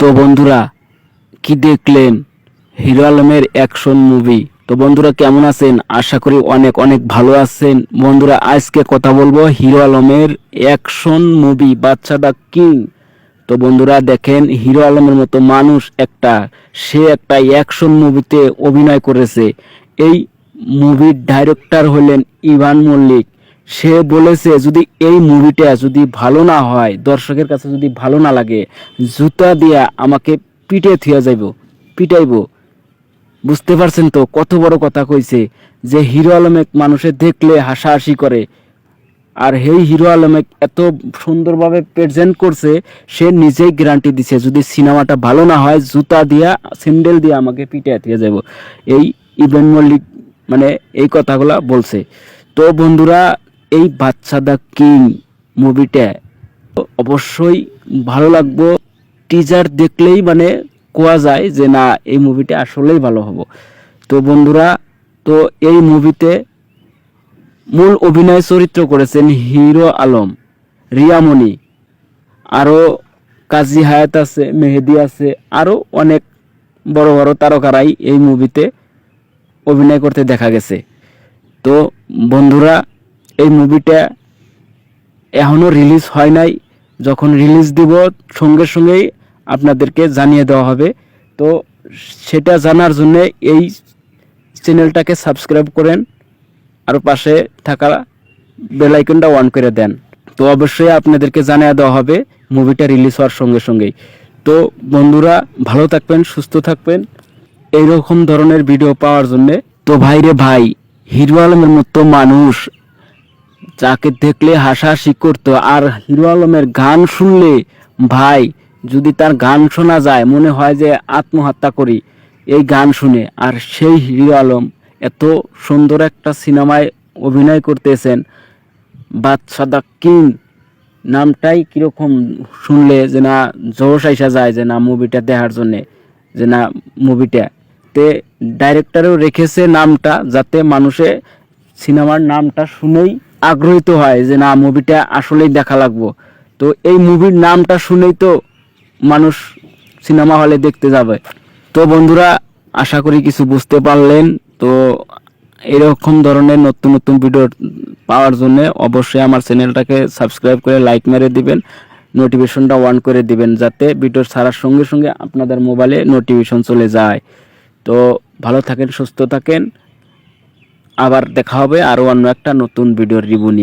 তো বন্ধুরা কি দেখলেন হিরো আলমের অ্যাকশন মুভি। তো বন্ধুরা কেমন আছেন? আশা করি অনেক অনেক ভালো আছেন। বন্ধুরা আজকে কথা বলবো হিরো আলমের action movie Badsha the king. তো বন্ধুরা দেখেন হিরো আলমের মতো মানুষ সে একটা অ্যাকশন মুভিতে অভিনয় করেছে। এই মুভির ডাইরেক্টর হলেন ইভান মল্লিক। সে বলেছে যদি এই মুভিটা যদি ভালো না হয়, দর্শকের কাছে যদি ভালো না লাগে, জুতা দিয়া আমাকে পিটাইবো। বুঝতে পারছেন তো কত বড় কথা কইছে, যে হিরো আলমে মানুষে দেখলে হাসাহাসি করে। আর এই হিরো আলমে এত সুন্দরভাবে প্রেজেন্ট করছে, সে নিজেই গ্যারান্টি দিছে যদি সিনেমাটা ভালো না হয় জুতা দিয়া স্যান্ডেল দিয়া আমাকে পিটাইতে যাবো। এই ইভান মল্লিক মানে এই কথাগুলা বলছে। তো বন্ধুরা এই বাদশা দ্য কিং মুভিটা অবশ্যই ভালো লাগবে। টিজার দেখলেই মানে কোয়া যায় যে না এই মুভিটা আসলেই ভালো হবে। তো বন্ধুরা তো এই মুভিতে মূল অভিনয় চরিত্র করেছেন হিরো আলম, রিয়ামণি, আরও কাজী হায়াত আছে, মেহেদি আছে, আরও অনেক বড় বড় তারকারাই এই মুভিতে অভিনয় করতে দেখা গেছে। তো বন্ধুরা এই মুভিটা এখনও রিলিজ হয় নাই। যখন রিলিজ দিব সঙ্গে সঙ্গেই আপনাদেরকে জানিয়ে দেওয়া হবে। তো সেটা জানার জন্য এই চ্যানেলটাকে সাবস্ক্রাইব করেন আর পাশে থাকা বেল আইকনটা অন করে দেন। তো অবশ্যই আপনাদেরকে জানিয়ে দেওয়া হবে মুভিটা রিলিজ হওয়ার সঙ্গে সঙ্গেই। তো বন্ধুরা ভালো থাকবেন, সুস্থ থাকবেন এইরকম ধরনের ভিডিও পাওয়ার জন্য। তো ভাইরে ভাই, হিরো আলমের মতো মানুষ যাকে দেখলে হাসাহাসি করতো, আর হিরো আলমের গান শুনলে ভাই যদি তার গান শোনা যায় মনে হয় যে আত্মহত্যা করি এই গান শুনে। আর সেই হিরো আলম এত সুন্দর একটা সিনেমায় অভিনয় করতেছেন। বাদশা দ্য কিং নামটাই কীরকম শুনলে যে না জোশ আইসা যায় যে না মুভিটা দেখার জন্যে, যে না মুভিটা তে ডাইরেক্টরও রেখেছে নামটা যাতে মানুষে সিনেমার নামটা শুনেই আগ্রহিত হয় যে না মুভিটা আসলেই দেখা লাগবো। তো এই মুভির নামটা শুনেই তো মানুষ সিনেমা হলে দেখতে যাবে। তো বন্ধুরা আশা করি কিছু বুঝতে পারলেন। তো এরকম ধরনের নতুন নতুন ভিডিও পাওয়ার জন্য অবশ্যই আমার চ্যানেলটাকে সাবস্ক্রাইব করে লাইক মেরে দিবেন, নোটিফিকেশনটা অন করে দিবেন যাতে ভিডিও ছাড়ার সঙ্গে সঙ্গে আপনাদের মোবাইলে নোটিফিকেশন চলে যায়। তো ভালো থাকেন, সুস্থ থাকেন, আবার দেখা হবে আরও অন্য একটা নতুন ভিডিওর রিভিউ নিয়ে।